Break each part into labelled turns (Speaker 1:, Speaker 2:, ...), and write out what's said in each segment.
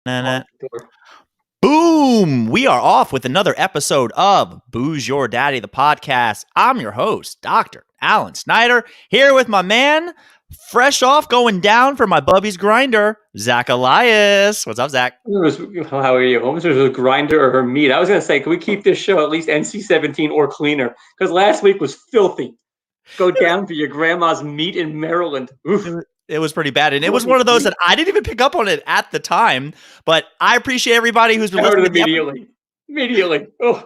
Speaker 1: Na-na.
Speaker 2: Sure.
Speaker 1: Boom! We are off with another episode of Booze Your Daddy, the podcast. I'm your host, Dr. Alan Snyder, here with my man, fresh off going down for my Bubby's grinder, Zach Elias. What's up, Zach?
Speaker 2: How are you? Almost was a grinder or her meat. I was going to say, can we keep this show at least NC-17 or cleaner? Because last week was filthy. Go down for your grandma's meat in Maryland. Oof.
Speaker 1: It was pretty bad, and it was one of those that I didn't even pick up on it at the time, but I appreciate everybody who's been listening.
Speaker 2: Immediately. Oh.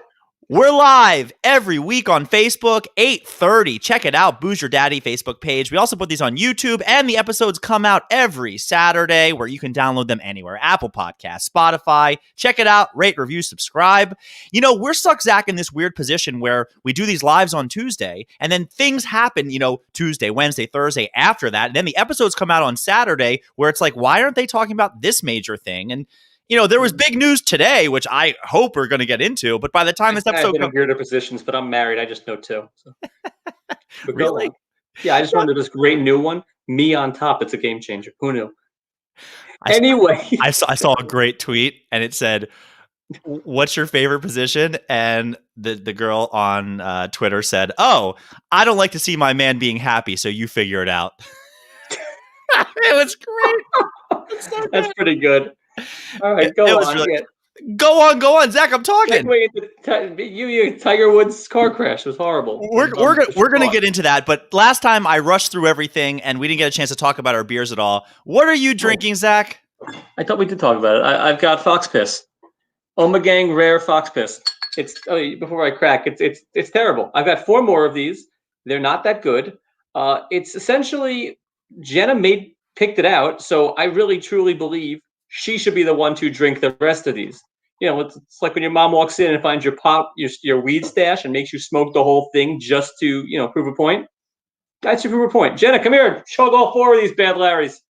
Speaker 1: We're live every week on Facebook, 8:30. Check it out, Booze Your Daddy Facebook page. We also put these on YouTube, and the episodes come out every Saturday where you can download them anywhere. Apple Podcasts, Spotify. Check it out, rate, review, subscribe. You know, we're stuck, Zach, in this weird position where we do these lives on Tuesday, and then things happen, Tuesday, Wednesday, Thursday after that, and then the episodes come out on Saturday where it's like, why aren't they talking about this major thing? And there was big news today, which I hope we're going to get into. But by the time this episode
Speaker 2: comes, weirder positions, but I'm married. I just know two. So.
Speaker 1: Really?
Speaker 2: Yeah, I just wanted this great new one. Me on top. It's a game changer. Who knew? Anyway,
Speaker 1: I saw a great tweet, and it said, "What's your favorite position?" And the girl on Twitter said, "Oh, I don't like to see my man being happy, so you figure it out." It was great.
Speaker 2: That's pretty good. All right, go on.
Speaker 1: Really, go on, Zach. I'm talking.
Speaker 2: Tiger Woods car crash was horrible.
Speaker 1: We're gonna get into that, but last time I rushed through everything and we didn't get a chance to talk about our beers at all. What are you drinking, Zach?
Speaker 2: I thought we did talk about it. I've got Fox Piss, Ommegang Rare Fox Piss. It's before I crack. It's terrible. I've got 4 more of these. They're not that good. It's essentially Jenna picked it out, so I really truly believe she should be the one to drink the rest of these. It's like when your mom walks in and finds your weed stash and makes you smoke the whole thing just to, prove a point. That's your prove a point. Jenna, come here. Chug all 4 of these bad Larrys.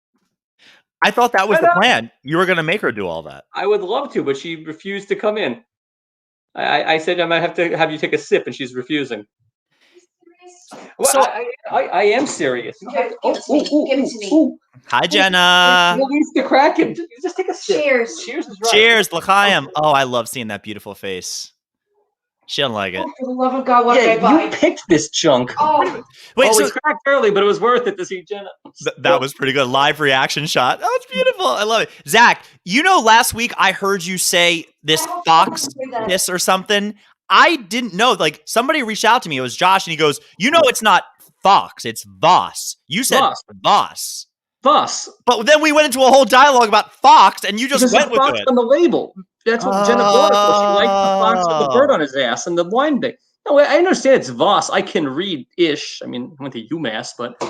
Speaker 1: I thought that was the plan. You were going to make her do all that.
Speaker 2: I would love to, but she refused to come in. I said I might have to have you take a sip, and she's refusing. Well, so I am serious.
Speaker 3: Okay, give it to me.
Speaker 1: Hi, Jenna.
Speaker 2: Release the Kraken. Just take a sip.
Speaker 3: Cheers.
Speaker 2: Cheers is right.
Speaker 1: Cheers, l'chaim. Oh, I love seeing that beautiful face. She doesn't like it.
Speaker 3: Oh, for the love of God, what did I buy?
Speaker 2: You picked this chunk.
Speaker 3: Oh.
Speaker 1: Wait,
Speaker 2: so we cracked early, but it was worth it to see Jenna.
Speaker 1: That was pretty good. Live reaction shot. Oh, it's beautiful. I love it. Zach, last week I heard you say this Fox Piss or something. I didn't know. Like, somebody reached out to me. It was Josh, and he goes, it's not Fox. It's Voss. You said Voss.
Speaker 2: Voss.
Speaker 1: But then we went into a whole dialogue about Fox, and you just went with
Speaker 2: Fox
Speaker 1: it.
Speaker 2: On the label. That's what Jenna bought it for. She liked the fox with the bird on his ass and the wine thing. No, I understand it's Voss. I can read-ish. I mean, I went to UMass, but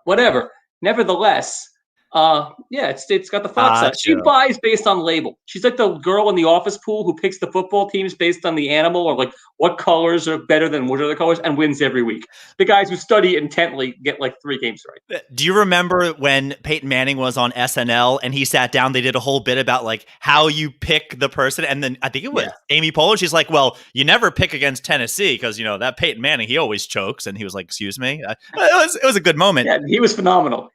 Speaker 2: whatever. Nevertheless, it's got the fox on it. She buys based on label. She's like the girl in the office pool who picks the football teams based on the animal or like what colors are better than what other colors and wins every week. The guys who study intently get like 3 games right.
Speaker 1: Do you remember when Peyton Manning was on SNL and he sat down, they did a whole bit about like how you pick the person, and then I think it was Amy Poehler. She's like, well, you never pick against Tennessee because that Peyton Manning, he always chokes, and he was like, excuse me. It was a good moment.
Speaker 2: Yeah, he was phenomenal.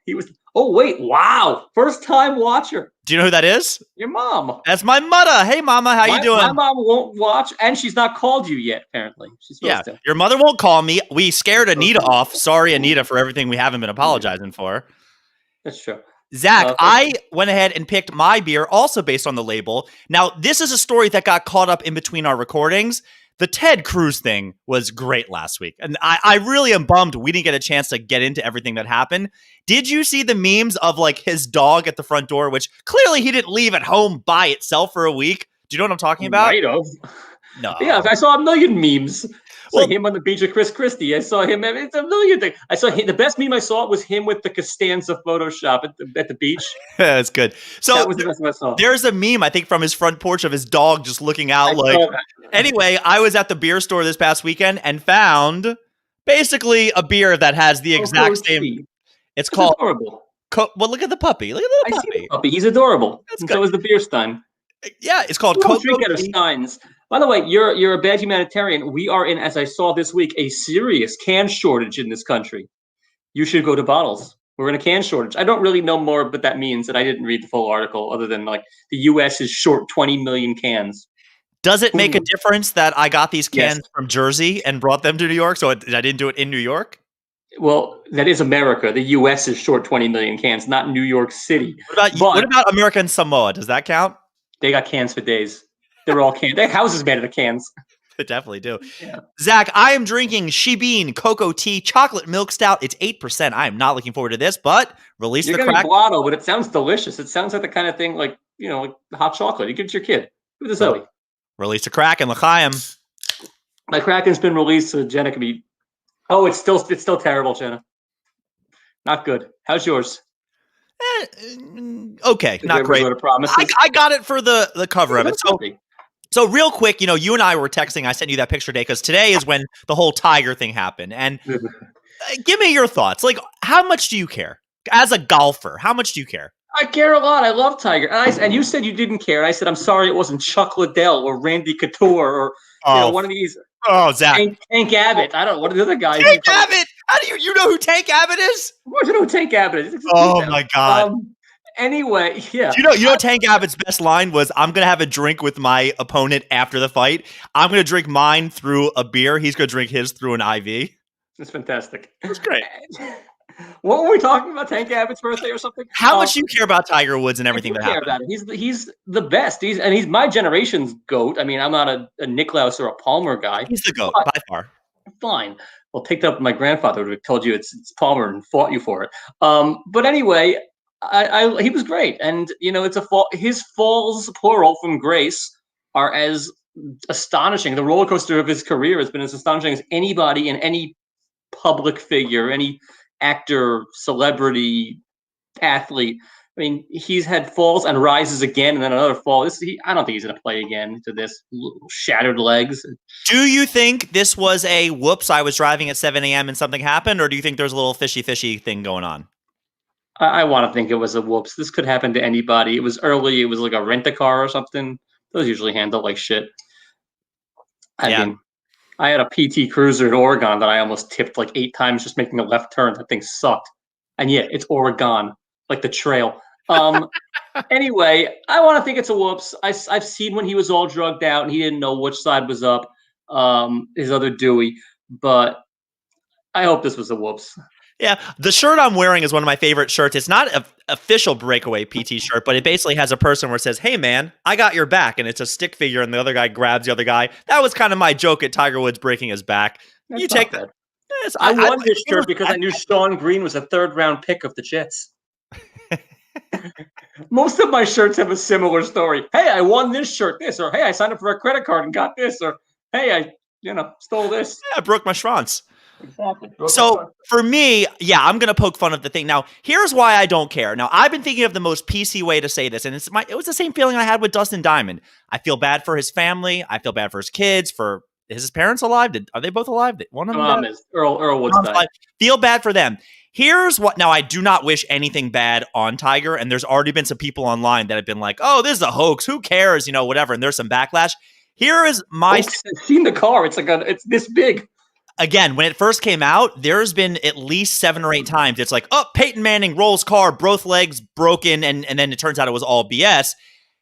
Speaker 2: Oh, wait. Wow. First time watcher.
Speaker 1: Do you know who that is?
Speaker 2: Your mom.
Speaker 1: That's my mother. Hey, mama. How you doing?
Speaker 2: My mom won't watch, and she's not called you yet, apparently. She's supposed to.
Speaker 1: Your mother won't call me. We scared Anita off. Sorry, Anita, for everything we haven't been apologizing for.
Speaker 2: That's true.
Speaker 1: Zach, I went ahead and picked my beer also based on the label. Now, this is a story that got caught up in between our recordings. The Ted Cruz thing was great last week, and I really am bummed we didn't get a chance to get into everything that happened. Did you see the memes of like his dog at the front door, which clearly he didn't leave at home by itself for a week? Do you know what I'm talking about?
Speaker 2: Might have.
Speaker 1: No.
Speaker 2: Yeah, I saw a million memes. Him on the beach of Chris Christie. I saw him. It's a million things. I saw him. The best meme I saw was him with the Costanza Photoshop at the beach.
Speaker 1: That's good. So
Speaker 2: that was the best I saw.
Speaker 1: There's a meme, I think, from his front porch of his dog just looking out like. Anyway, I was at the beer store this past weekend and found basically a beer that has the exact same. It's called.
Speaker 2: Adorable.
Speaker 1: Well, look at the puppy. Look at the little puppy.
Speaker 2: See the puppy. He's adorable. So is the beer stein.
Speaker 1: Yeah, it's called
Speaker 2: Coco. Drink out of steins. By the way, you're a bad humanitarian. We are in, as I saw this week, a serious can shortage in this country. You should go to bottles. We're in a can shortage. I don't really know more what that means, and I didn't read the full article other than like the U.S. is short 20 million cans.
Speaker 1: Does it make a difference that I got these
Speaker 2: Yes.
Speaker 1: cans from Jersey and brought them to New York? So I didn't do it in New York?
Speaker 2: Well, that is America. The U.S. is short 20 million cans, not New York City.
Speaker 1: What about America and Samoa? Does that count?
Speaker 2: They got cans for days. They're all cans. Their houses made out of cans.
Speaker 1: They definitely do.
Speaker 2: Yeah.
Speaker 1: Zach, I am drinking Shibeen Cocoa Tea Chocolate Milk Stout. It's 8%. I am not looking forward to this, but release
Speaker 2: You're
Speaker 1: the
Speaker 2: gonna
Speaker 1: crack.
Speaker 2: be blotto, but it sounds delicious. It sounds like the kind of thing like like hot chocolate. You give it to your kid. Give it to Zoe.
Speaker 1: Release the crack and L'chaim.
Speaker 2: My Kraken's been released, so Jenna can be. Oh, it's still terrible, Jenna. Not good. How's yours?
Speaker 1: Okay, not great. I got it for the cover of it. So real quick, you and I were texting. I sent you that picture today because today is when the whole Tiger thing happened. And give me your thoughts. Like, how much do you care as a golfer? How much do you care?
Speaker 2: I care a lot. I love Tiger. And you said you didn't care. And I said, I'm sorry it wasn't Chuck Liddell or Randy Couture or one of these.
Speaker 1: Oh, Zach.
Speaker 2: Tank Abbott. I don't know. What are the other guys?
Speaker 1: Tank Abbott. How do you know who Tank Abbott is?
Speaker 2: Of course you know who Tank Abbott is.
Speaker 1: Oh, my God.
Speaker 2: Anyway, yeah.
Speaker 1: You know Tank Abbott's best line was, I'm going to have a drink with my opponent after the fight. I'm going to drink mine through a beer. He's going to drink his through an IV.
Speaker 2: That's fantastic.
Speaker 1: That's great.
Speaker 2: What were we talking about? Tank Abbott's birthday or something?
Speaker 1: How much do you care about Tiger Woods and everything that happened?
Speaker 2: About it. He's the best. He's my generation's GOAT. I mean, I'm not a Nicklaus or a Palmer guy.
Speaker 1: He's the GOAT by far.
Speaker 2: Fine. Well, take that up with my grandfather who would have told you it's Palmer and fought you for it. But anyway, he was great. And, it's a fall. His falls, plural, from grace are as astonishing. The roller coaster of his career has been as astonishing as anybody in any public figure, any actor, celebrity, athlete. I mean, he's had falls and rises again, and then another fall. I don't think he's going to play again to this shattered legs.
Speaker 1: Do you think this was a whoops, I was driving at 7 a.m. and something happened, or do you think there's a little fishy thing going on?
Speaker 2: I want to think it was a whoops. This could happen to anybody. It was early. It was like a rent-a-car or something. Those usually handle like shit. I mean, I had a PT Cruiser in Oregon that I almost tipped like 8 times just making a left turn. That thing sucked. And yet it's Oregon, like the trail. Anyway, I want to think it's a whoops. I've seen when he was all drugged out and he didn't know which side was up, his other Dewey. But I hope this was a whoops.
Speaker 1: Yeah, the shirt I'm wearing is one of my favorite shirts. It's not an official Breakaway PT shirt, but it basically has a person where it says, "Hey, man, I got your back." And it's a stick figure, and the other guy grabs the other guy. That was kind of my joke at Tiger Woods breaking his back. You take that.
Speaker 2: Yes, I won this shirt because I knew Sean Green was a 3rd-round pick of the Jets. Most of my shirts have a similar story. Hey, I won this shirt, this, or hey, I signed up for a credit card and got this, or hey, I stole this.
Speaker 1: Yeah, I broke my schwanz.
Speaker 2: Exactly.
Speaker 1: So for me, I'm going to poke fun at the thing. Now, here's why I don't care. Now, I've been thinking of the most PC way to say this, and it was the same feeling I had with Dustin Diamond. I feel bad for his family. I feel bad for his kids. Is his parents alive? Are they both alive? One of them
Speaker 2: is Earl Woods died.
Speaker 1: Feel bad for them. Here's what. Now, I do not wish anything bad on Tiger, and there's already been some people online that have been like, "Oh, this is a hoax. Who cares?" Whatever. And there's some backlash. Here is my.
Speaker 2: I've seen the car. It's it's this big.
Speaker 1: Again, when it first came out, there's been at least 7 or 8 times. It's like, oh, Peyton Manning rolls car, both legs broken, and then it turns out it was all BS.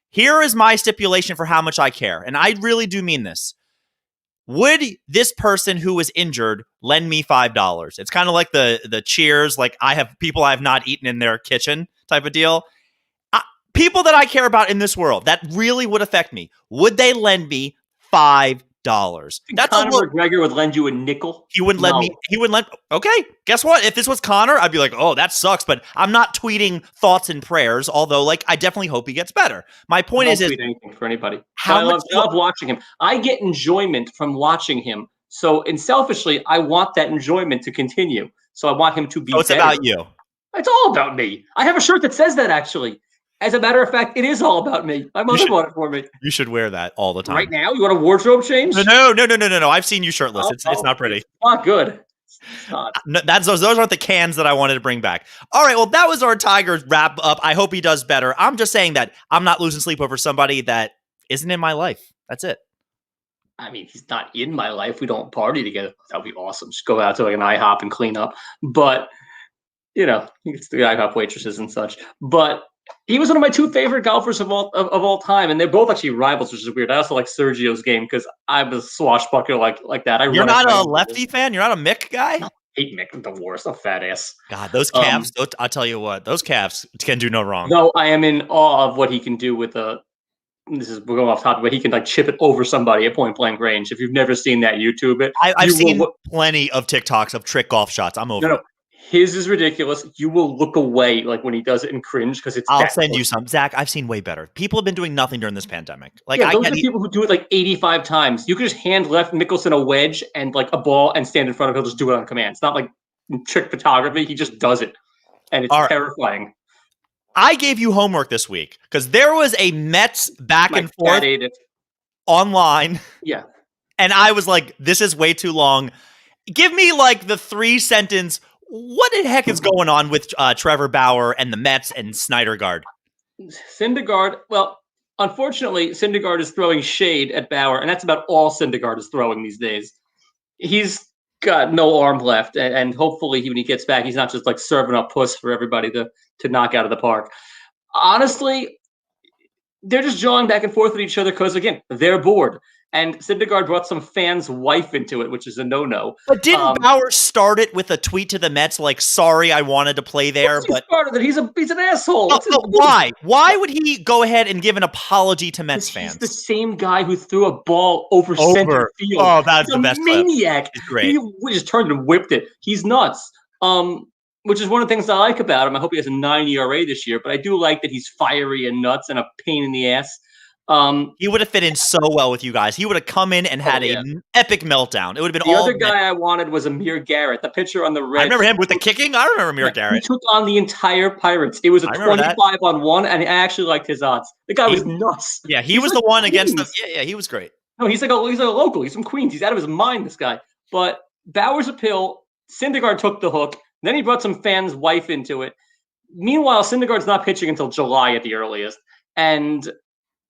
Speaker 1: Here is my stipulation for how much I care, and I really do mean this. Would this person who was injured lend me $5? It's kind of like the Cheers, like I have people I have not eaten in their kitchen type of deal. People that I care about in this world that really would affect me, would they lend me $5? That's
Speaker 2: Conor McGregor would lend you a nickel.
Speaker 1: He wouldn't let me. He wouldn't let. Okay, guess what? If this was Conor, I'd be like, "Oh, that sucks." But I'm not tweeting thoughts and prayers. Although, I definitely hope he gets better. My point is
Speaker 2: anything for anybody. I love watching him. I get enjoyment from watching him. So, selfishly, I want that enjoyment to continue. So, I want him to be.
Speaker 1: So it's
Speaker 2: better.
Speaker 1: about you.
Speaker 2: It's all about me. I have a shirt that says that actually. As a matter of fact, it is all about me. My mother bought it for me.
Speaker 1: You should wear that all the time.
Speaker 2: Right now? You want a wardrobe change?
Speaker 1: No. I've seen you shirtless. It's not pretty.
Speaker 2: Not good. Not.
Speaker 1: No, those aren't the cans that I wanted to bring back. All right, well, that was our Tiger wrap up. I hope he does better. I'm just saying that I'm not losing sleep over somebody that isn't in my life. That's it.
Speaker 2: I mean, he's not in my life. We don't party together. That would be awesome. Just go out to an IHOP and clean up. But you know, it's the IHOP waitresses and such. But he was one of my two favorite golfers of all time, and they're both actually rivals, which is weird. I also like Sergio's game because I'm a swashbuckler like that.
Speaker 1: You're not a lefty fan? You're not a Mick guy?
Speaker 2: I hate Mick, the worst, a fat ass.
Speaker 1: God, those calves, I'll tell you what, those calves can do no wrong.
Speaker 2: No, I am in awe of what he can do with we're going off topic, but he can like chip it over somebody at point blank range. If you've never seen that, YouTube it.
Speaker 1: I've seen plenty of TikToks of trick golf shots. I'm over it.
Speaker 2: His is ridiculous. You will look away like when he does it and cringe because it's.
Speaker 1: I'll send you some, Zach. I've seen way better. People have been doing nothing during this pandemic. Like,
Speaker 2: yeah, those are people who do it like 85 times. You could just hand left Mickelson a wedge and like a ball and stand in front of him. He'll just do it on command. It's not like trick photography. He just does it, and it's terrifying.
Speaker 1: I gave you homework this week because there was a Mets back and forth online.
Speaker 2: Yeah,
Speaker 1: and I was like, "This is way too long. Give me like the 3-sentence." What the heck is going on with Trevor Bauer and the Mets and Syndergaard?
Speaker 2: Syndergaard, well, unfortunately, Syndergaard is throwing shade at Bauer, and that's about all Syndergaard is throwing these days. He's got no arm left, and hopefully when he gets back, he's not just like serving up puss for everybody to knock out of the park. Honestly, they're just jawing back and forth with each other because, again, they're bored. And Syndergaard brought some fan's wife into it, which is a no-no.
Speaker 1: But didn't Bauer start it with a tweet to the Mets like, sorry, I wanted to play there, but
Speaker 2: started it. He's an asshole.
Speaker 1: Why? Why would he go ahead and give an apology to Mets fans?
Speaker 2: He's the same guy who threw a ball over center field.
Speaker 1: Oh, that's the best
Speaker 2: maniac.
Speaker 1: He's great.
Speaker 2: He just turned and whipped it. He's nuts. Which is one of the things I like about him. I hope he has a 9 ERA this year, but I do like that he's fiery and nuts and a pain in the ass.
Speaker 1: He would have fit in so well with you guys. He would have come in and had an epic meltdown. It would have been
Speaker 2: the other guy I wanted was Amir Garrett, the pitcher on the Reds.
Speaker 1: I remember him with the kicking. I remember Amir Garrett.
Speaker 2: He took on the entire Pirates. It was a 25-on-1, and I actually liked his odds. The guy was nuts.
Speaker 1: Yeah, he was the one against them. Yeah, he was great.
Speaker 2: No, he's like a local. He's from Queens. He's out of his mind, this guy. But Bauer's a pill. Syndergaard took the hook. Then he brought some fan's wife into it. Meanwhile, Syndergaard's not pitching until July at the earliest, and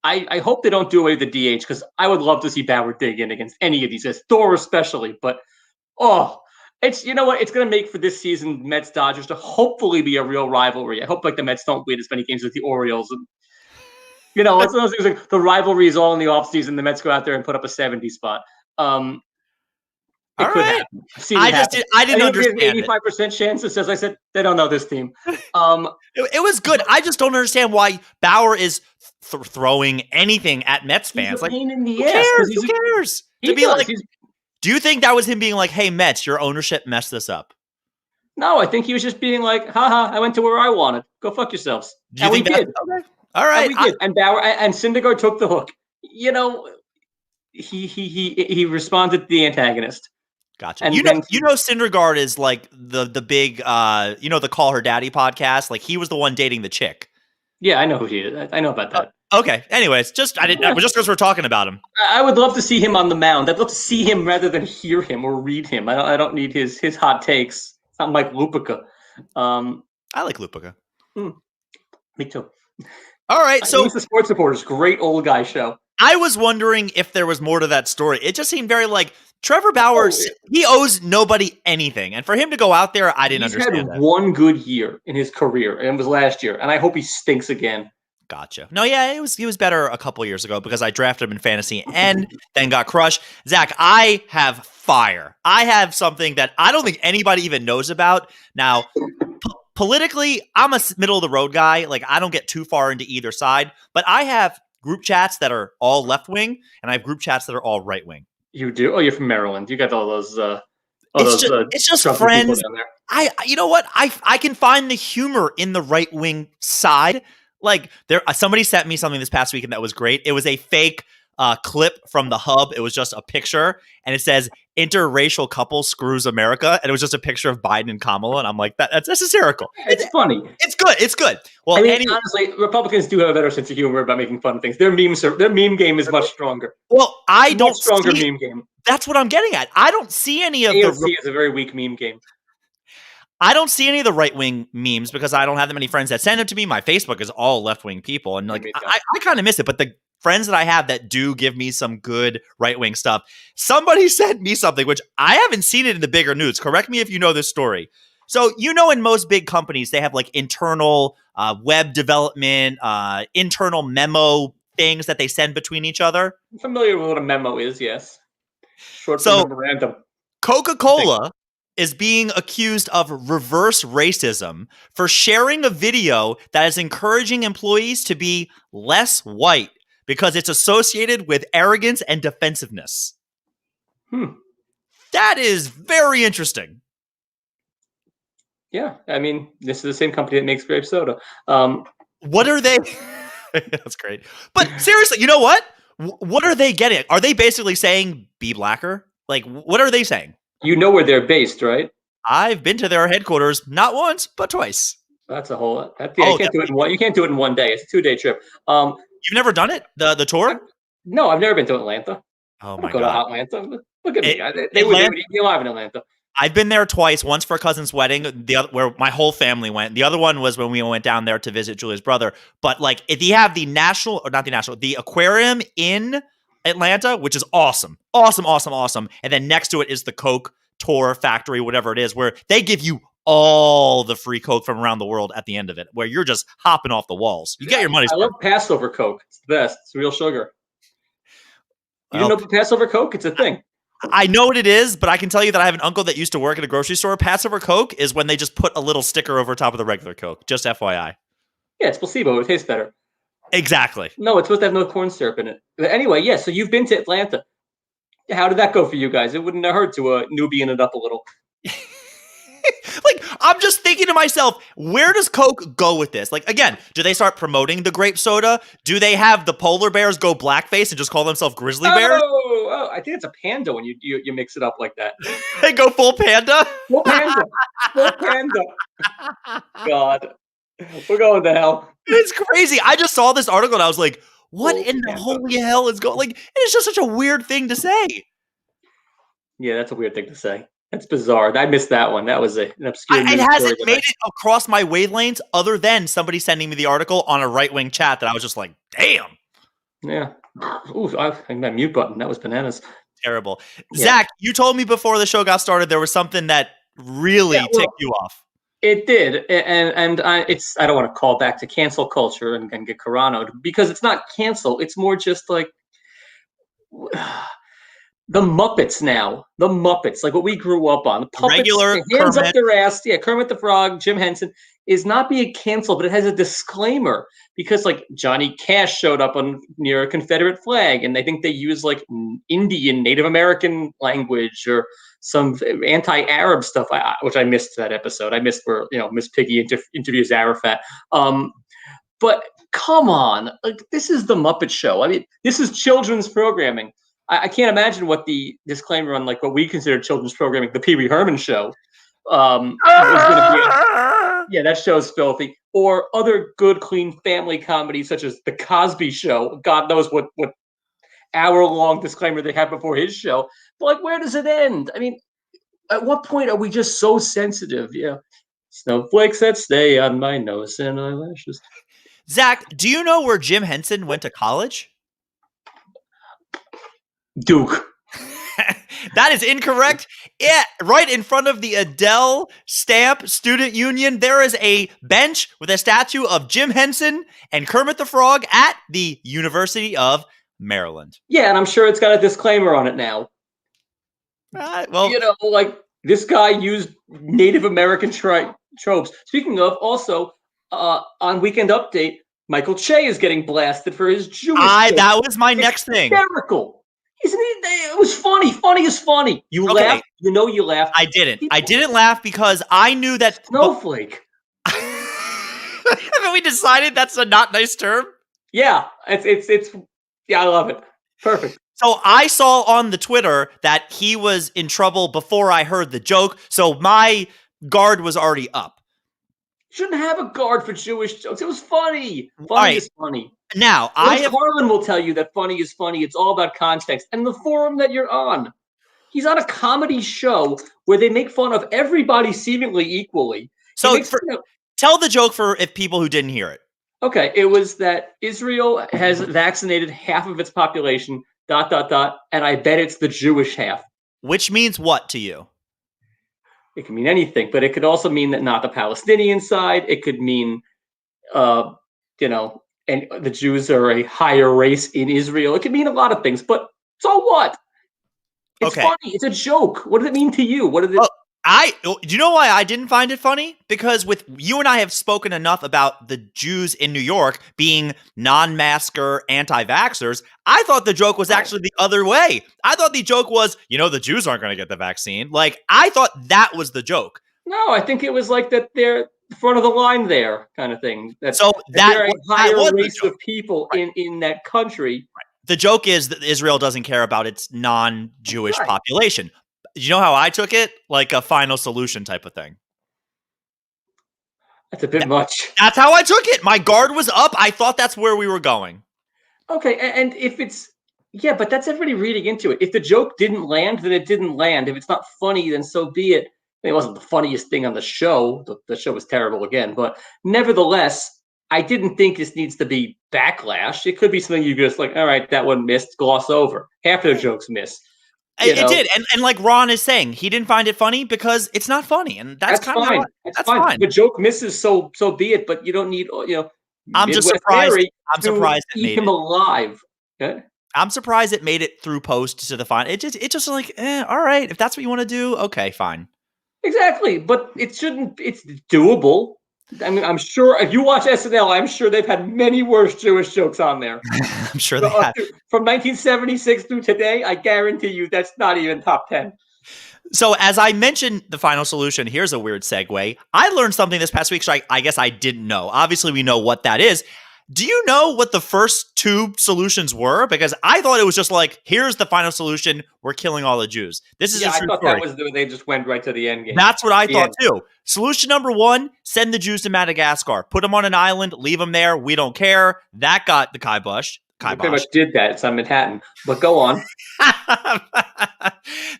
Speaker 2: I hope they don't do away with the DH because I would love to see Bauer dig in against any of these guys, Thor especially. But it's you know what? It's gonna make for this season Mets Dodgers to hopefully be a real rivalry. I hope like the Mets don't win as many games as the Orioles. And, you know, it's one of those things like the rivalry is all in the offseason. The Mets go out there and put up a 70 spot. It could happen.
Speaker 1: I didn't understand it.
Speaker 2: 85% chance. It says I said they don't know this team.
Speaker 1: It was good. I just don't understand why Bauer is throwing anything at Mets fans. Like, who cares? To be like, do you think that was him being like, "Hey Mets, your ownership messed this up"?
Speaker 2: No, I think he was just being like, "Haha, I went to where I wanted. Go fuck yourselves."
Speaker 1: And we did. Okay. All right.
Speaker 2: And we did. And Bauer and Syndergaard took the hook. You know, he responded to the antagonist.
Speaker 1: Gotcha. And you know, Syndergaard is like the big, the Call Her Daddy podcast. Like he was the one dating the chick.
Speaker 2: Yeah, I know who he is. I know about that.
Speaker 1: Okay. Anyways, just because we're talking about him.
Speaker 2: I would love to see him on the mound. I'd love to see him rather than hear him or read him. I don't need his hot takes. It's not Mike Lupica.
Speaker 1: I like Lupica.
Speaker 2: Me too.
Speaker 1: All right. So
Speaker 2: the Sports Reporters, great old guy show.
Speaker 1: I was wondering if there was more to that story. It just seemed very like Trevor Bauer, he owes nobody anything. And for him to go out there, I didn't understand that.
Speaker 2: He's had one good year in his career, and it was last year. And I hope he stinks again.
Speaker 1: Gotcha. No, yeah, he was better a couple years ago because I drafted him in fantasy and then got crushed. Zach, I have fire. I have something that I don't think anybody even knows about. Now, politically, I'm a middle-of-the-road guy. Like, I don't get too far into either side. But I have group chats that are all left-wing, and I have group chats that are all right-wing.
Speaker 2: You do? Oh, you're from Maryland. You got all those.
Speaker 1: It's just friends. You know what? I can find the humor in the right wing side. Like somebody sent me something this past weekend that was great. It was a fake clip from the Hub. It was just a picture, and it says "interracial couple screws America," and it was just a picture of Biden and Kamala. And I'm like, that's hysterical.
Speaker 2: It's funny.
Speaker 1: It's good. It's good. Well,
Speaker 2: I mean, honestly, Republicans do have a better sense of humor about making fun of things. Their meme game is much stronger.
Speaker 1: Well, I don't
Speaker 2: stronger meme game.
Speaker 1: That's what I'm getting at. I don't see any of
Speaker 2: AOC is a very weak meme game.
Speaker 1: I don't see any of the right-wing memes because I don't have that many friends that send them to me. My Facebook is all left-wing people, and like I kind of miss it. But the friends that I have that do give me some good right-wing stuff, somebody sent me something which I haven't seen it in the bigger news. Correct me if you know this story. So, in most big companies, they have like internal web development, internal memo things that they send between each other.
Speaker 2: I'm familiar with what a memo is, yes. Short for
Speaker 1: So-
Speaker 2: memorandum.
Speaker 1: Coca-Cola is being accused of reverse racism for sharing a video that is encouraging employees to be less white because it's associated with arrogance and defensiveness. That is very interesting.
Speaker 2: Yeah, I mean, this is the same company that makes grape soda.
Speaker 1: What are they? That's great. But seriously, you know what? What are they getting? Are they basically saying be blacker? Like, what are they saying?
Speaker 2: You know where they're based, right?
Speaker 1: I've been to their headquarters not once, but twice.
Speaker 2: That's a whole lot. You can't do it in one. You can't do it in one day. It's a 2-day trip.
Speaker 1: You've never done it? The tour?
Speaker 2: No, I've never been to Atlanta.
Speaker 1: Oh
Speaker 2: I
Speaker 1: my
Speaker 2: don't go to
Speaker 1: god!
Speaker 2: Atlanta. Look at me. They
Speaker 1: Atlanta-
Speaker 2: would eat me alive in Atlanta.
Speaker 1: I've been there twice. Once for a cousin's wedding, the other where my whole family went. The other one was when we went down there to visit Julia's brother. But like, if you have the aquarium in Atlanta, which is awesome, and then next to it is the Coke tour factory, whatever it is, where they give you all the free Coke from around the world at the end of it, where you're just hopping off the walls. You get your money's
Speaker 2: I
Speaker 1: worth.
Speaker 2: love Passover Coke. It's the best. It's real sugar. You didn't know about Passover Coke? It's a thing.
Speaker 1: I know what it is, but I can tell you that I have an uncle that used to work at a grocery store. Passover Coke is when they just put a little sticker over top of the regular Coke. Just FYI.
Speaker 2: Yeah, it's placebo. It tastes better.
Speaker 1: Exactly.
Speaker 2: No, it's supposed to have no corn syrup in it. But anyway, yeah, so you've been to Atlanta. How did that go for you guys? It wouldn't have hurt to newbie it up a little.
Speaker 1: Like, I'm just thinking to myself, where does Coke go with this? Like, again, do they start promoting the grape soda? Do they have the polar bears go blackface and just call themselves grizzly bears?
Speaker 2: Oh, I think it's a panda when you mix it up like that.
Speaker 1: They go full panda?
Speaker 2: Full panda. Full panda. God. We're going to hell.
Speaker 1: It's crazy. I just saw this article and I was like, what
Speaker 2: Full
Speaker 1: in the
Speaker 2: panda.
Speaker 1: holy hell is going? Like, it's just such a weird thing to say.
Speaker 2: Yeah, that's a weird thing to say. That's bizarre. I missed that one. That was an obscure news
Speaker 1: It
Speaker 2: story
Speaker 1: hasn't
Speaker 2: that
Speaker 1: made it across my wavelengths other than somebody sending me the article on a right-wing chat that I was just like, damn.
Speaker 2: Yeah. Ooh, I think that mute button. That was bananas.
Speaker 1: Terrible.
Speaker 2: Yeah.
Speaker 1: Zach, you told me before the show got started there was something that really ticked you off.
Speaker 2: It did, and I don't want to call back to cancel culture and get Caranoed because it's not cancel. It's more just like the Muppets now. The Muppets, like what we grew up on. The puppets,
Speaker 1: Regular
Speaker 2: hands
Speaker 1: Kermit.
Speaker 2: up their ass. Yeah, Kermit the Frog, Jim Henson is not being canceled, but it has a disclaimer because like Johnny Cash showed up near a Confederate flag, and they think they use like Indian, Native American language or some anti-Arab stuff, which I missed that episode. I missed where Miss Piggy interviews Arafat. But come on, like this is the Muppet Show. I mean, this is children's programming. I can't imagine what the disclaimer on like what we consider children's programming, the Pee Wee Herman Show, was going to be. Yeah, that show's filthy. Or other good, clean family comedies such as The Cosby Show. God knows what hour-long disclaimer they have before his show. But like, where does it end? I mean, at what point are we just so sensitive? Yeah, snowflakes that stay on my nose and eyelashes.
Speaker 1: Zach, do you know where Jim Henson went to college?
Speaker 2: Duke.
Speaker 1: That is incorrect. Yeah, right in front of the Adele Stamp Student Union, there is a bench with a statue of Jim Henson and Kermit the Frog at the University of Maryland.
Speaker 2: Yeah, and I'm sure it's got a disclaimer on it now.
Speaker 1: Well,
Speaker 2: like this guy used Native American tropes. Speaking of, also on Weekend Update, Michael Che is getting blasted for his Jewish.
Speaker 1: That was my next thing.
Speaker 2: Hysterical. Isn't it? It was funny. Funny is funny. You laughed. You laughed.
Speaker 1: I didn't. I didn't laugh because I knew that
Speaker 2: snowflake.
Speaker 1: Haven't we decided that's a not nice term?
Speaker 2: Yeah, it's. Yeah, I love it. Perfect.
Speaker 1: So I saw on the Twitter that he was in trouble before I heard the joke. So my guard was already up.
Speaker 2: You shouldn't have a guard for Jewish jokes. It was funny. Funny is funny.
Speaker 1: Now,
Speaker 2: Carlin will tell you that funny is funny. It's all about context and the forum that you're on. He's on a comedy show where they make fun of everybody seemingly equally.
Speaker 1: So tell the joke for if people who didn't hear it.
Speaker 2: Okay, it was that Israel has vaccinated half of its population, ... and I bet it's the Jewish half.
Speaker 1: Which means what to you?
Speaker 2: It can mean anything, but it could also mean that not the Palestinian side. It could mean, uh, and the Jews are a higher race in Israel. It could mean a lot of things, but so what? It's
Speaker 1: Okay.
Speaker 2: funny. It's a joke. What does it mean to you? What does it?
Speaker 1: Do you know why I didn't find it funny? Because with you and I have spoken enough about the Jews in New York being non-masker anti-vaxxers. I thought the joke was actually the other way. I thought the joke was, the Jews aren't going to get the vaccine. Like, I thought that was the joke.
Speaker 2: No, I think it was like that they're front of the line there kind of thing.
Speaker 1: So
Speaker 2: they're a higher
Speaker 1: was
Speaker 2: race of people in that country.
Speaker 1: Right. The joke is that Israel doesn't care about its non-Jewish
Speaker 2: Right.
Speaker 1: population. You know how I took it? Like a final solution type of thing.
Speaker 2: That's a bit much.
Speaker 1: That's how I took it. My guard was up. I thought that's where we were going.
Speaker 2: Okay, and if it's but that's everybody reading into it. If the joke didn't land, then it didn't land. If it's not funny, then so be it. It wasn't the funniest thing on the show. The show was terrible again, but nevertheless, I didn't think this needs to be backlash. It could be something you just like, all right, that one missed, gloss over. Half the jokes missed.
Speaker 1: It did, and like Ron is saying, he didn't find it funny because it's not funny, and that's kind
Speaker 2: fine.
Speaker 1: of
Speaker 2: that's fine. The joke misses, so be it. But you don't need
Speaker 1: I'm
Speaker 2: Midwest
Speaker 1: just surprised.
Speaker 2: Harry
Speaker 1: I'm surprised
Speaker 2: to
Speaker 1: it
Speaker 2: keep
Speaker 1: made
Speaker 2: him
Speaker 1: it.
Speaker 2: alive. Okay?
Speaker 1: I'm surprised it made it through post to the final. It just like, all right, if that's what you want to do, okay, fine.
Speaker 2: Exactly, but it shouldn't. It's doable. I mean, I'm sure if you watch SNL, I'm sure they've had many worse Jewish jokes on there.
Speaker 1: I'm sure they have.
Speaker 2: From 1976 through today, I guarantee you that's not even top 10.
Speaker 1: So as I mentioned the final solution, here's a weird segue. I learned something this past week, so I guess I didn't know. Obviously, we know what that is. Do you know what the first two solutions were? Because I thought it was just like, here's the final solution. We're killing all the Jews. This is a true
Speaker 2: I thought
Speaker 1: story.
Speaker 2: that was they just went right to the end game.
Speaker 1: That's what I thought too. Solution number one, send the Jews to Madagascar. Put them on an island, leave them there. We don't care. That got the kibosh.
Speaker 2: We pretty much did that. It's on Manhattan. But go on.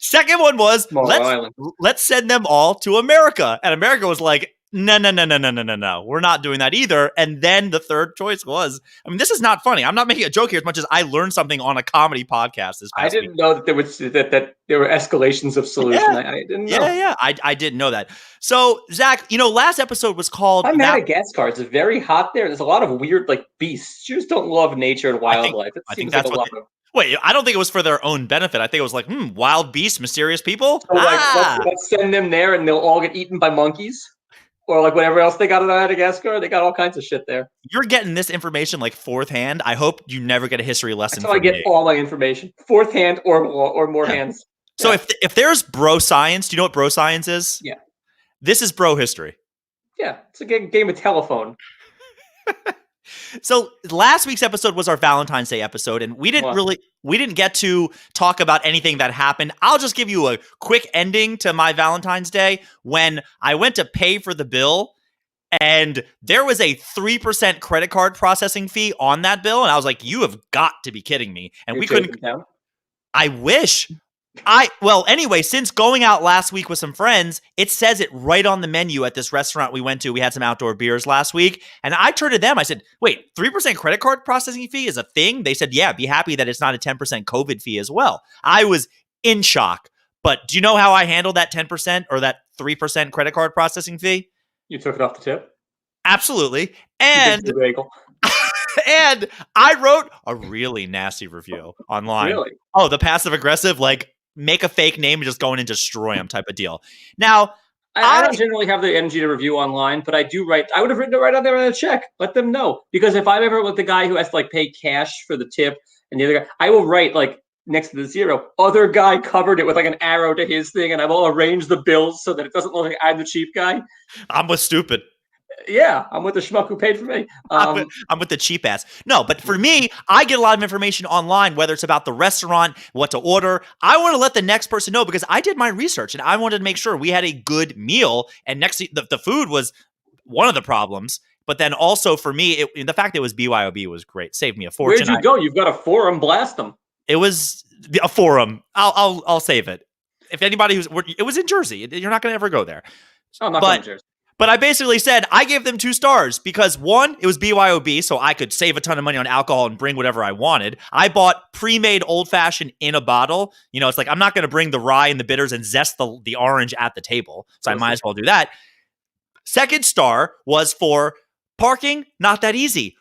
Speaker 1: Second one was,
Speaker 2: Island.
Speaker 1: let's send them all to America. And America was like, no. We're not doing that either. And then the third choice was, I mean, this is not funny. I'm not making a joke here as much as I learned something on a comedy podcast this past week.
Speaker 2: I didn't know that there were escalations of solution.
Speaker 1: Yeah.
Speaker 2: I didn't know.
Speaker 1: Yeah. I didn't know that. So, Zach, last episode was called
Speaker 2: Madagascar. It's very hot there. There's a lot of weird beasts. Jews don't love nature and wildlife.
Speaker 1: I think that's what Wait, I don't think it was for their own benefit. I think it was like, wild beasts, mysterious people.
Speaker 2: So let's send them there and they'll all get eaten by monkeys. Or whatever else they got in Madagascar. They got all kinds of shit there.
Speaker 1: You're getting this information fourth hand. I hope you never get a history lesson.
Speaker 2: That's how I get all my information. Fourth hand or more hands.
Speaker 1: So if there's bro science, do you know what bro science is?
Speaker 2: Yeah.
Speaker 1: This is bro history.
Speaker 2: Yeah. It's a game of telephone.
Speaker 1: So last week's episode was our Valentine's Day episode, and we didn't get to talk about anything that happened. I'll just give you a quick ending to my Valentine's Day when I went to pay for the bill, and there was a 3% credit card processing fee on that bill, and I was like, "You have got to be kidding me!" And we couldn't. I wish. Anyway, since going out last week with some friends, it says it right on the menu at this restaurant we went to. We had some outdoor beers last week, and I turned to them. I said, wait, 3% credit card processing fee is a thing? They said, yeah, be happy that it's not a 10% COVID fee as well. I was in shock. But do you know how I handled that 10% or that 3% credit card processing fee?
Speaker 2: You took it off the tip?
Speaker 1: Absolutely. And and I wrote a really nasty review online.
Speaker 2: Really?
Speaker 1: Oh, the passive aggressive, make a fake name and just go in and destroy them type of deal. Now,
Speaker 2: I don't generally have the energy to review online, but I do write. I would have written it right on there on a check. Let them know. Because if I'm ever with the guy who has to pay cash for the tip and the other guy, I will write next to the zero, other guy covered it with an arrow to his thing, and I will arrange the bills so that it doesn't look like I'm the cheap guy.
Speaker 1: I'm with stupid.
Speaker 2: Yeah, I'm with the schmuck who paid for me.
Speaker 1: I'm with the cheap ass. No, but for me, I get a lot of information online, whether it's about the restaurant, what to order. I want to let the next person know because I did my research and I wanted to make sure we had a good meal. And the food was one of the problems. But then also for me, the fact that it was BYOB was great. Saved me a fortune.
Speaker 2: Where'd you go? You've got a forum. Blast them.
Speaker 1: It was a forum. I'll save it. If anybody it was in Jersey. You're not going to ever go there.
Speaker 2: Oh, I'm not going to Jersey.
Speaker 1: But I basically said I gave them 2 stars because one, it was BYOB, so I could save a ton of money on alcohol and bring whatever I wanted. I bought pre-made old fashioned in a bottle. It's like I'm not going to bring the rye and the bitters and zest the orange at the table, so I might as well do that. Second star was for parking, not that easy.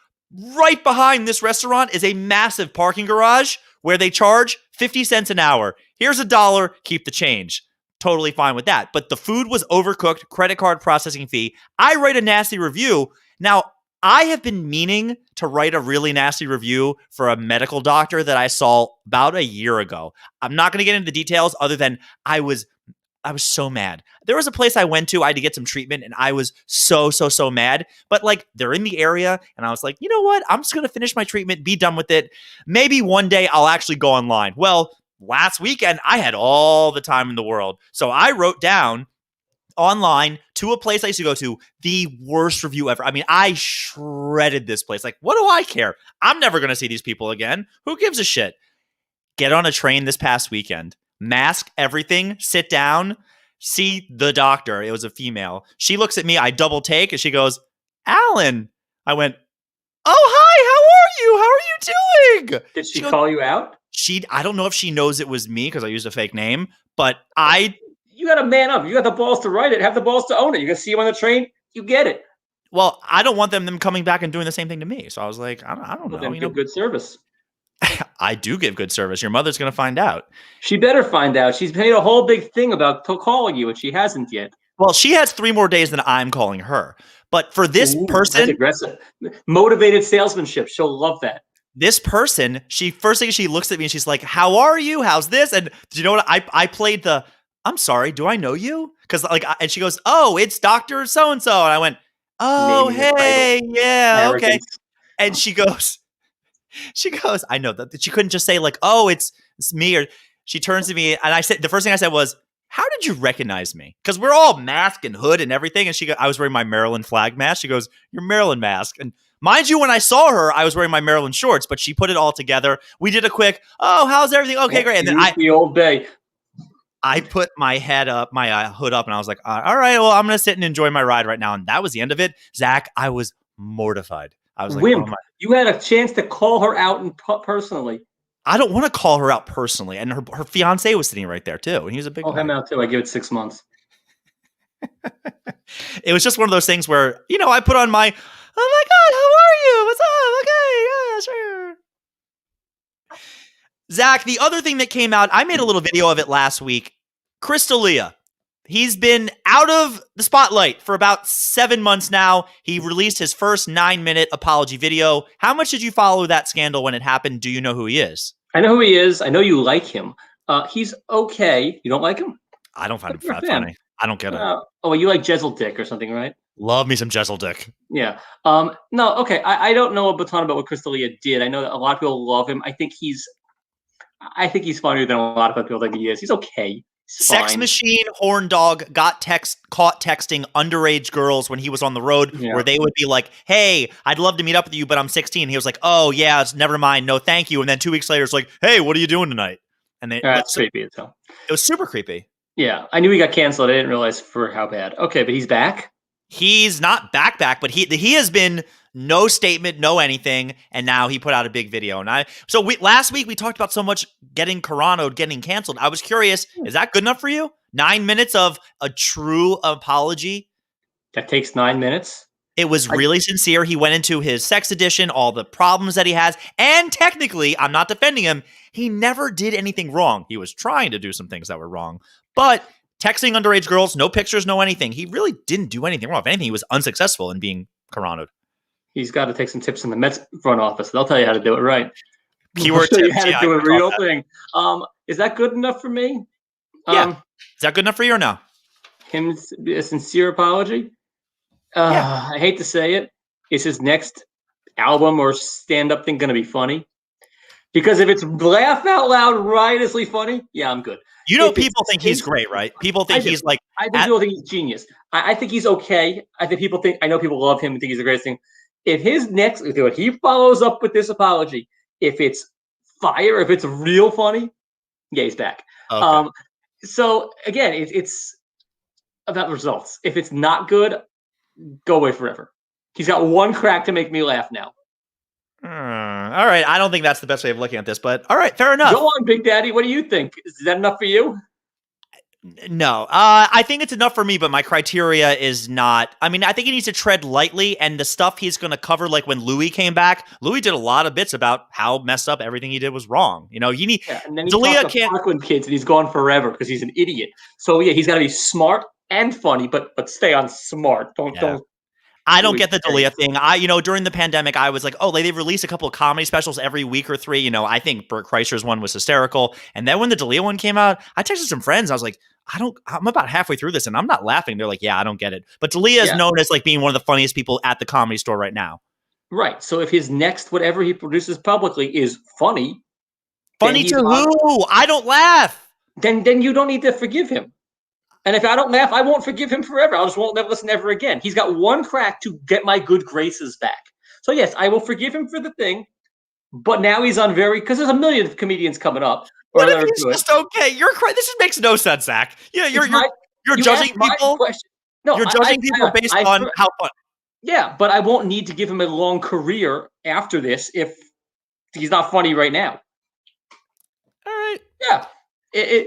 Speaker 1: Right behind this restaurant is a massive parking garage where they charge 50 cents an hour. Here's $1, keep the change. Totally fine with that. But the food was overcooked, credit card processing fee. I write a nasty review. Now, I have been meaning to write a really nasty review for a medical doctor that I saw about a year ago. I'm not going to get into the details other than I was so mad. There was a place I went to, I had to get some treatment, and I was so mad. But like, they're in the area, and I was like, you know what? I'm just going to finish my treatment, be done with it. Maybe one day I'll actually go online. Well, last weekend, I had all the time in the world. So I wrote down online to a place I used to go to, the worst review ever. I mean, I shredded this place. Like, what do I care? I'm never going to see these people again. Who gives a shit? Get on a train this past weekend. Mask everything, sit down, see the doctor. It was a female. She looks at me, I double take, and she goes, Alan. I went, oh, hi, how are you? How are you doing?
Speaker 2: Did she call you out?
Speaker 1: I don't know if she knows it was me because I used a fake name, but
Speaker 2: You got to man up. You got the balls to write it. Have the balls to own it. You can see him on the train. You get it.
Speaker 1: Well, I don't want them coming back and doing the same thing to me. So I was like, I don't know.
Speaker 2: Then give good service.
Speaker 1: I do give good service. Your mother's going to find out.
Speaker 2: She better find out. She's made a whole big thing about calling you, and she hasn't yet.
Speaker 1: Well, she has 3 more days than I'm calling her. But for this person,
Speaker 2: that's aggressive. Motivated salesmanship. She'll love that.
Speaker 1: This person, first thing she looks at me and she's like, how are you? How's this? And do you know what? I played I'm sorry, do I know you? Because and she goes, oh, it's Dr. So-and-so. And I went, oh, hey, yeah, okay. And she goes, I know that she couldn't just say like, oh, it's me. Or she turns to me and the first thing I said was, how did you recognize me? Because we're all masked and hood and everything. And I was wearing my Maryland flag mask. She goes, your Maryland mask. And mind you, when I saw her, I was wearing my Maryland shorts, but she put it all together. We did a quick, oh, how's everything? Okay, great. And then
Speaker 2: the old bay.
Speaker 1: I put my head up, my hood up, and I was like, all right, well, I'm going to sit and enjoy my ride right now. And that was the end of it. Zach, I was mortified. I was like,
Speaker 2: Wimp. Oh, you had a chance to call her out personally.
Speaker 1: I don't want to call her out personally. And her fiance was sitting right there, too. And he was a big
Speaker 2: Call him out, too. I give it 6 months.
Speaker 1: It was just one of those things where, I put on my, oh, my God, how are you? What's up? Okay, yeah, sure. Zach, the other thing that came out, I made a little video of it last week. Chris D'Elia. He's been out of the spotlight for about 7 months now. He released his first 9-minute apology video. How much did you follow that scandal when it happened? Do you know who he is?
Speaker 2: I know who he is. I know you like him. He's okay. You don't like him?
Speaker 1: I don't find him that funny. I don't get it.
Speaker 2: Oh, you like Jezel Dick or something, right?
Speaker 1: Love me some Jezel Dick.
Speaker 2: Yeah. No, okay. I don't know a ton about what Chris D'Elia did. I know that a lot of people love him. I think he's funnier than a lot of people think he is. He's okay.
Speaker 1: Sex machine horn dog got caught texting underage girls when he was on the road, where they would be like, hey, I'd love to meet up with you, but I'm 16. He was like, oh yeah, it's never mind, no thank you. And then 2 weeks later it's like, hey, what are you doing tonight? And
Speaker 2: that's creepy as hell.
Speaker 1: It was super creepy.
Speaker 2: Yeah, I knew he got canceled. I didn't realize for how bad. Okay, but he's back?
Speaker 1: He's not back, but he has been no statement, no anything, and now he put out a big video. And last week we talked about so much getting Carano'd, getting canceled. I was curious, is that good enough for you? 9 minutes of a true apology?
Speaker 2: That takes 9 minutes?
Speaker 1: It was really sincere. He went into his sex addiction, all the problems that he has, and technically, I'm not defending him, he never did anything wrong. He was trying to do some things that were wrong, but texting underage girls, no pictures, no anything. He really didn't do anything wrong. If anything, he was unsuccessful in being Carano'd.
Speaker 2: He's got to take some tips from the Mets front office. They'll tell you how to do it right.
Speaker 1: Keyword tips.
Speaker 2: How to do a real thing. Is that good enough for me?
Speaker 1: Yeah. Is that good enough for you or no?
Speaker 2: Him, a sincere apology? I hate to say it. Is his next album or stand-up thing going to be funny? Because if it's laugh out loud, riotously funny, yeah, I'm good.
Speaker 1: People think he's great, right? People think he's like...
Speaker 2: I think people think he's genius. I think he's okay. I know people love him and think he's the greatest thing. If he follows up with this apology, if it's fire, if it's real funny, yeah, he's back. Okay. So again, it's about results. If it's not good, go away forever. He's got one crack to make me laugh now.
Speaker 1: All right. I don't think that's the best way of looking at this, but all right, fair enough.
Speaker 2: Go on, Big Daddy. What do you think? Is that enough for you?
Speaker 1: No, I think it's enough for me, but my criteria is not. I mean, I think he needs to tread lightly, and the stuff he's going to cover, like when Louis came back, Louis did a lot of bits about how messed up everything he did was wrong. You know, you need.
Speaker 2: Yeah, and then he
Speaker 1: D'Elia
Speaker 2: talks to
Speaker 1: can't.
Speaker 2: Parkland kids, and he's gone forever because he's an idiot. So yeah, he's got to be smart and funny, but stay on smart. Don't.
Speaker 1: I don't get the D'Elia thing. During the pandemic, I was like, oh, they've released a couple of comedy specials every week or three. You know, I think Bert Kreischer's one was hysterical. And then when the D'Elia one came out, I texted some friends. I was like, I'm about halfway through this and I'm not laughing. They're like, yeah, I don't get it. But D'Elia is known as like being one of the funniest people at the Comedy Store right now.
Speaker 2: Right. So if his next whatever he produces publicly is funny.
Speaker 1: Funny to who? I don't laugh.
Speaker 2: Then you don't need to forgive him. And if I don't laugh, I won't forgive him forever. I just won't never listen ever again. He's got one crack to get my good graces back. So yes, I will forgive him for the thing, but now he's on because there's a million comedians coming up.
Speaker 1: What if he's just okay? This makes no sense, Zach. Yeah, you're judging people. No, you're judging people based on how fun.
Speaker 2: Yeah, but I won't need to give him a long career after this if he's not funny right now.
Speaker 1: All right.
Speaker 2: Yeah.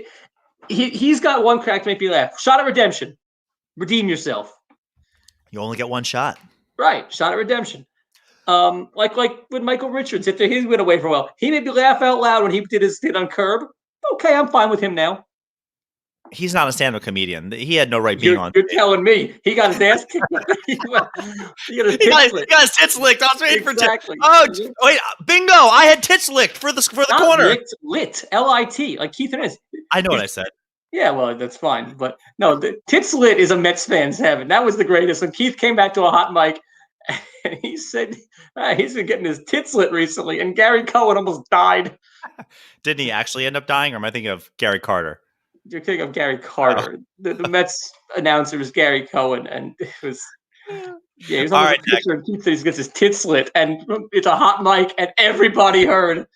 Speaker 2: He's got one crack to make me laugh. Shot at redemption. Redeem yourself.
Speaker 1: You only get one shot.
Speaker 2: Right. Shot at redemption. Like with Michael Richards, if he went away for a while, he made me laugh out loud when he did his hit on Curb. Okay, I'm fine with him now.
Speaker 1: He's not a stand-up comedian. He had no right being on.
Speaker 2: You're telling me he got his ass kicked. he got his
Speaker 1: tits licked. I was waiting for tits. Oh wait, bingo! I had tits licked for the corner.
Speaker 2: Lit, L-I-T, like Keith Hernandez.
Speaker 1: I know what I said.
Speaker 2: Yeah, well, that's fine. But no, the tits lit is a Mets fan's heaven. That was the greatest. When Keith came back to a hot mic, and he said he's been getting his tits lit recently, and Gary Cohen almost died.
Speaker 1: Didn't he actually end up dying, or am I thinking of Gary Carter?
Speaker 2: You're thinking of Gary Carter. The Mets announcer was Gary Cohen, and it was he was on the picture, and Keith gets his tits lit, and it's a hot mic, and everybody heard.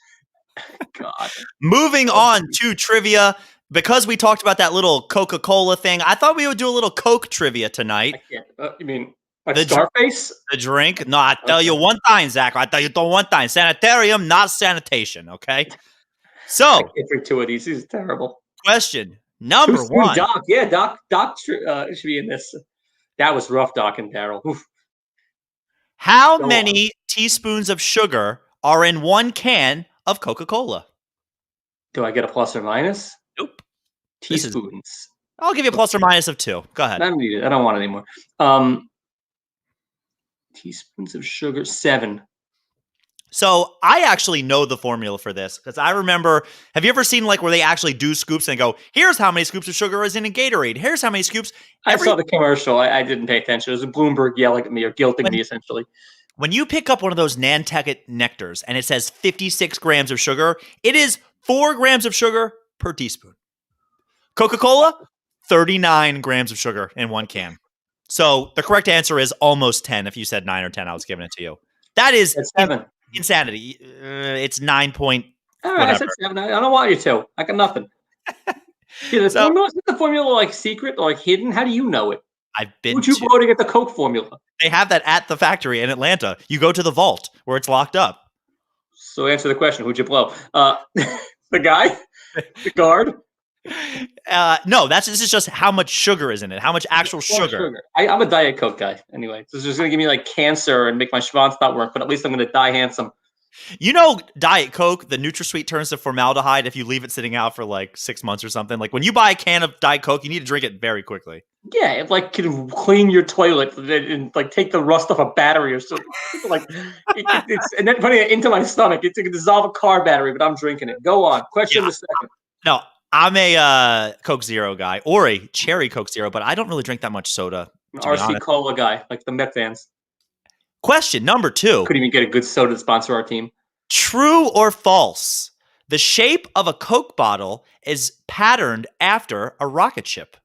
Speaker 2: God.
Speaker 1: Moving on to trivia. Because we talked about that little Coca-Cola thing, I thought we would do a little Coke trivia tonight.
Speaker 2: You mean like Scarface?
Speaker 1: The drink? No, I tell you one time, Zach. I tell you one time. Sanitarium, not sanitation, okay? So.
Speaker 2: I can't drink two of these. This is terrible.
Speaker 1: Question number one.
Speaker 2: Doc. Yeah, Doc should be in this. That was rough, Doc and Daryl.
Speaker 1: How many teaspoons of sugar are in one can of Coca-Cola?
Speaker 2: Do I get a plus or minus?
Speaker 1: Nope.
Speaker 2: Teaspoons.
Speaker 1: I'll give you a plus or minus of 2. Go ahead.
Speaker 2: I don't need it. I don't want it anymore. Teaspoons of sugar, 7.
Speaker 1: So I actually know the formula for this because I remember, have you ever seen like where they actually do scoops and go, here's how many scoops of sugar is in a Gatorade. Here's how many scoops.
Speaker 2: I saw the commercial. I didn't pay attention. It was Bloomberg yelling at me or guilting me essentially.
Speaker 1: When you pick up one of those Nantucket nectars and it says 56 grams of sugar, it is 4 grams of sugar per teaspoon. Coca-Cola, 39 grams of sugar in one can. So the correct answer is almost 10. If you said 9 or 10, I was giving it to you. That is
Speaker 2: That's 7.
Speaker 1: Insanity. It's 9 point.
Speaker 2: All right, I said 7. I don't want you to. I got nothing. Is the formula like secret or like hidden? How do you know it?
Speaker 1: I've been.
Speaker 2: Would you go to get the Coke formula?
Speaker 1: They have that at the factory in Atlanta. You go to the vault where it's locked up.
Speaker 2: So answer the question. Who'd you blow? The guy? The guard?
Speaker 1: No, this is just how much sugar is in it. How much actual sugar.
Speaker 2: I'm a Diet Coke guy. Anyway, this is just going to give me like cancer and make my schwanz not work, but at least I'm going to die handsome.
Speaker 1: You know, Diet Coke, the NutraSweet turns to formaldehyde if you leave it sitting out for like 6 months or something. Like when you buy a can of Diet Coke, you need to drink it very quickly.
Speaker 2: Yeah, it like can clean your toilet and like take the rust off a battery or something. Like it's and then putting it into my stomach. It can dissolve a car battery, but I'm drinking it. Go on. Question the second.
Speaker 1: No, I'm a Coke Zero guy or a cherry Coke Zero, but I don't really drink that much soda.
Speaker 2: RC Cola guy, like the Met fans.
Speaker 1: Question number 2.
Speaker 2: Couldn't even get a good soda to sponsor our team.
Speaker 1: True or false? The shape of a Coke bottle is patterned after a rocket ship.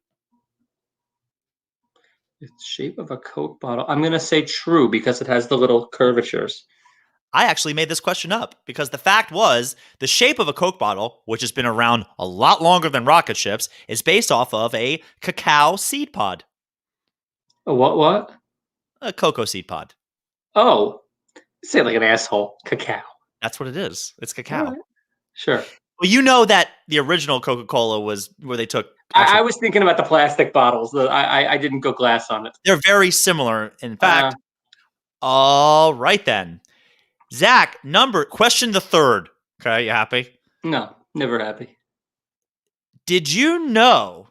Speaker 2: The shape of a Coke bottle. I'm going to say true because it has the little curvatures.
Speaker 1: I actually made this question up because the fact was the shape of a Coke bottle, which has been around a lot longer than rocket ships, is based off of a cacao seed pod.
Speaker 2: A what?
Speaker 1: A cocoa seed pod.
Speaker 2: Oh, say it like an asshole. Cacao.
Speaker 1: That's what it is. It's cacao.
Speaker 2: All right. Sure.
Speaker 1: Well, you know that the original Coca-Cola was where they took.
Speaker 2: I was thinking about the plastic bottles. I didn't go glass on it.
Speaker 1: They're very similar. In fact, all right then. Zach, question the third. Okay, you happy?
Speaker 2: No, never happy.
Speaker 1: Did you know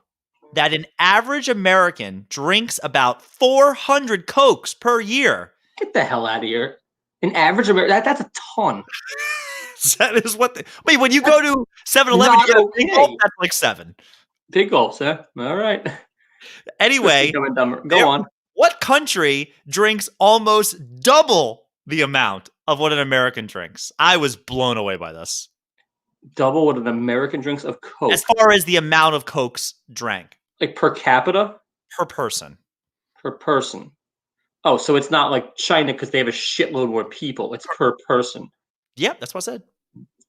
Speaker 1: that an average American drinks about 400 Cokes per year?
Speaker 2: Get the hell out of here. An average American, that's a ton.
Speaker 1: That is what wait, when you go to 7-Eleven, you get a big gulp, that's like 7.
Speaker 2: Big gulps, huh? All right.
Speaker 1: Anyway,
Speaker 2: go on.
Speaker 1: What country drinks almost double the amount of what an American drinks? I was blown away by this.
Speaker 2: Double what an American drinks of Coke.
Speaker 1: As far as the amount of Cokes drank.
Speaker 2: Like per capita?
Speaker 1: Per person.
Speaker 2: Per person. Oh, so it's not like China because they have a shitload more people. It's per person.
Speaker 1: Yep, that's what I said.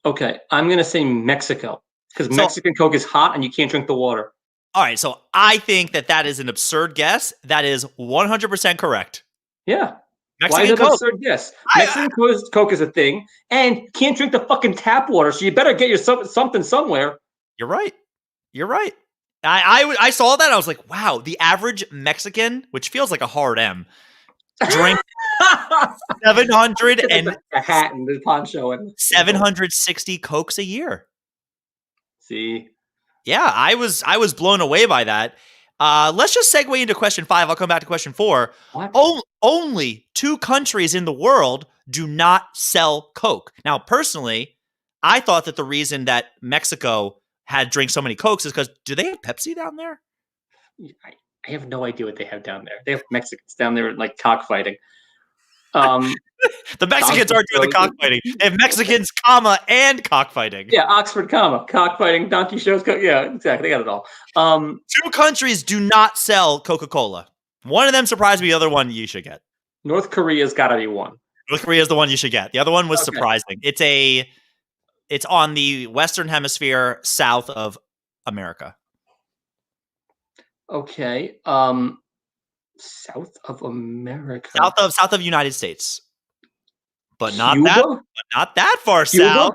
Speaker 2: Okay, I'm going to say Mexico because Mexican Coke is hot and you can't drink the water.
Speaker 1: All right, so I think that is an absurd guess. That is 100% correct.
Speaker 2: Yeah.
Speaker 1: Mexican
Speaker 2: Why is it
Speaker 1: Coke.
Speaker 2: absurd guess? Mexican Coke is a thing and can't drink the fucking tap water, so you better get your something somewhere.
Speaker 1: You're right. You're right. I saw that. I was like, wow, the average Mexican, which feels like a hard M, drink 700 and
Speaker 2: a hat and the poncho and
Speaker 1: 760 Cokes a year.
Speaker 2: See,
Speaker 1: yeah, I was blown away by that. Let's just segue into question 5. I'll come back to question 4.
Speaker 2: What?
Speaker 1: Only 2 countries in the world do not sell Coke. Now, personally, I thought that the reason that Mexico had drank so many Cokes is because do they have Pepsi down there?
Speaker 2: I have no idea what they have down there. They have Mexicans down there like cockfighting.
Speaker 1: The Mexicans aren't doing the cockfighting. They have Mexicans, and cockfighting.
Speaker 2: Yeah, Oxford, cockfighting, donkey shows. Yeah, exactly. They got it all.
Speaker 1: 2 countries do not sell Coca-Cola. One of them surprised me. The other one you should get.
Speaker 2: North Korea's got to be one.
Speaker 1: North Korea is the one you should get. The other one was surprising. It's on the Western Hemisphere, south of America.
Speaker 2: Okay. South of America.
Speaker 1: South of United States. But not
Speaker 2: Cuba?
Speaker 1: not that far
Speaker 2: Cuba?
Speaker 1: south.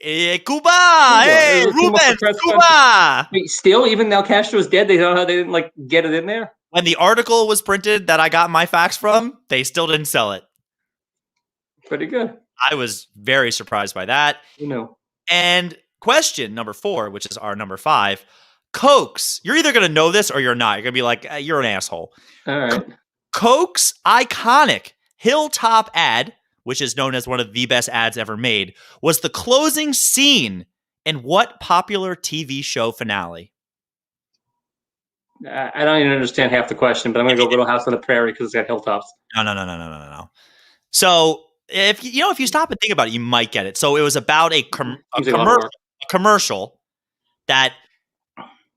Speaker 1: Cuba. Hey, Rubens, Cuba.
Speaker 2: Wait, still, even now Castro's dead, they don't know how they didn't like get it in there?
Speaker 1: When the article was printed that I got my facts from, they still didn't sell it.
Speaker 2: Pretty good.
Speaker 1: I was very surprised by that.
Speaker 2: You know.
Speaker 1: And question number 4, which is our number 5, Cokes. You're either going to know this or you're not. You're going to be like, you're an asshole.
Speaker 2: All right.
Speaker 1: Coke's iconic Hilltop ad, which is known as one of the best ads ever made, was the closing scene in what popular TV show finale?
Speaker 2: I don't even understand half the question, but I'm going to go Little House on the Prairie because it's got hilltops.
Speaker 1: No. So if you stop and think about it, you might get it. So it was about a commercial that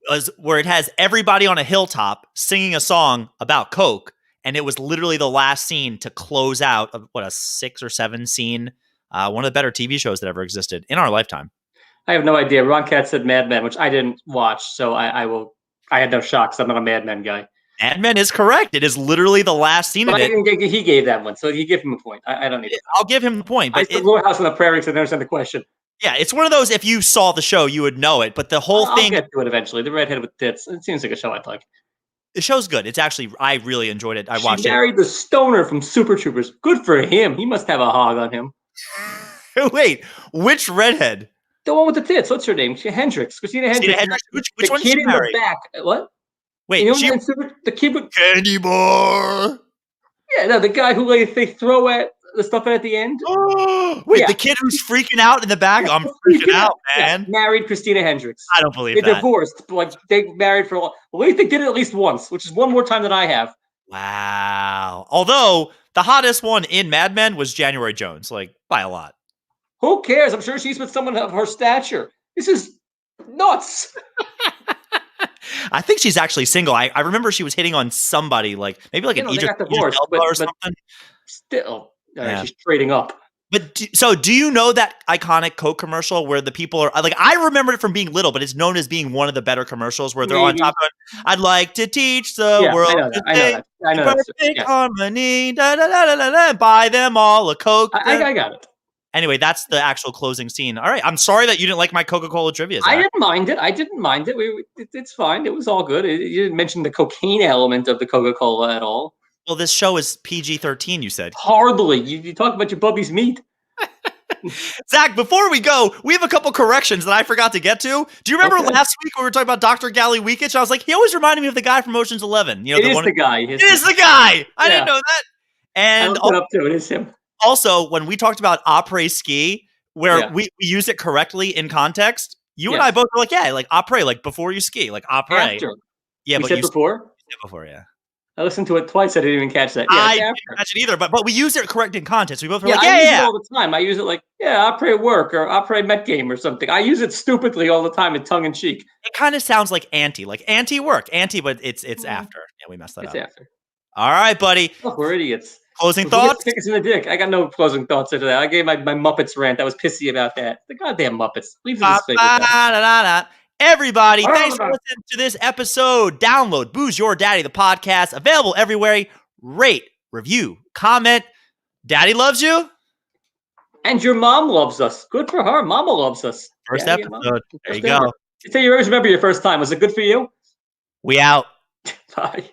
Speaker 1: was where it has everybody on a hilltop singing a song about Coke, and it was literally the last scene to close out of a 6 or 7 scene, one of the better TV shows that ever existed in our lifetime.
Speaker 2: I have no idea. Ron Katz said Mad Men, which I didn't watch, so I had no shock because I'm not a Mad Men guy.
Speaker 1: Mad Men is correct. It is literally the last scene of it.
Speaker 2: He gave that one, so you give him a point. I don't need it.
Speaker 1: I'll give him the point. But
Speaker 2: I said Little House on the Prairie because I don't understand the question.
Speaker 1: Yeah, it's one of those, if you saw the show, you would know it. But the whole thing...
Speaker 2: I'll get to it eventually. The redhead with tits. It seems like a show I'd like.
Speaker 1: The show's good. It's actually... I really enjoyed it. I watched it.
Speaker 2: She married the stoner from Super Troopers. Good for him. He must have a hog on him.
Speaker 1: Wait, which redhead?
Speaker 2: The one with the tits. What's her name? Hendricks. Christina Hendricks.
Speaker 1: Which one did she marry?
Speaker 2: The back. What?
Speaker 1: Wait,
Speaker 2: the kid with...
Speaker 1: Candy bar.
Speaker 2: Yeah, no, the guy who they throw at the stuff at the end.
Speaker 1: Wait, the kid who's freaking out in the back? I'm freaking out, man.
Speaker 2: Yeah, married Christina Hendricks.
Speaker 1: I don't believe that.
Speaker 2: They're divorced. Like, they married for a while. Well, at least they did it at least once, which is one more time than I have.
Speaker 1: Wow. Although, the hottest one in Mad Men was January Jones, like, by a lot.
Speaker 2: Who cares? I'm sure she's with someone of her stature. This is nuts.
Speaker 1: I think she's actually single. I remember she was hitting on somebody, like maybe like an Idris Elba or something.
Speaker 2: Still, she's trading up.
Speaker 1: But do you know that iconic Coke commercial where the people are like, I remember it from being little, but it's known as being one of the better commercials where they're on top of it. I'd like to teach the world
Speaker 2: I know that.
Speaker 1: perfect
Speaker 2: Yes.
Speaker 1: harmony, da, da, da, da, da, da, buy them all a Coke.
Speaker 2: I got it.
Speaker 1: Anyway, that's the actual closing scene. All right. I'm sorry that you didn't like my Coca-Cola trivia, Zach.
Speaker 2: I didn't mind it. It's fine. It was all good. You didn't mention the cocaine element of the Coca-Cola at all.
Speaker 1: Well, this show is PG-13, you said.
Speaker 2: Hardly. You talk about your Bubby's meat.
Speaker 1: Zach, before we go, we have a couple corrections that I forgot to get to. Do you remember last week when we were talking about Dr. Gally Weekich? I was like, he always reminded me of the guy from Ocean's 11. You know,
Speaker 2: It is the guy.
Speaker 1: It is the guy. I didn't know that. And
Speaker 2: I looked it up too. It is him.
Speaker 1: Also, when we talked about après ski, where we used it correctly in context, you and I both were like, yeah, like après, like before you ski, like après.
Speaker 2: After.
Speaker 1: Yeah,
Speaker 2: we
Speaker 1: but
Speaker 2: said
Speaker 1: you
Speaker 2: before?
Speaker 1: said before, yeah.
Speaker 2: I listened to it twice. I didn't even catch that. Yeah,
Speaker 1: I didn't catch it either, but we used it correct in context. We both were like,
Speaker 2: I use it all the time. I use it like, après work or après Met game or something. I use it stupidly all the time in tongue in cheek.
Speaker 1: It kind of sounds like anti work. Anti, but it's after. Yeah, we messed that up.
Speaker 2: It's after.
Speaker 1: All right, buddy.
Speaker 2: Oh, we're idiots.
Speaker 1: Closing thoughts?
Speaker 2: Stick us in the dick. I got no closing thoughts into that. I gave my Muppets rant. I was pissy about that. The goddamn Muppets. Leave this thing.
Speaker 1: Everybody, thanks for listening to this episode. Download Booze Your Daddy, the podcast. Available everywhere. Rate, review, comment. Daddy loves you.
Speaker 2: And your mom loves us. Good for her. Mama loves us.
Speaker 1: First episode. There you go.
Speaker 2: Say you always remember your first time. Was it good for you?
Speaker 1: We out.
Speaker 2: Bye.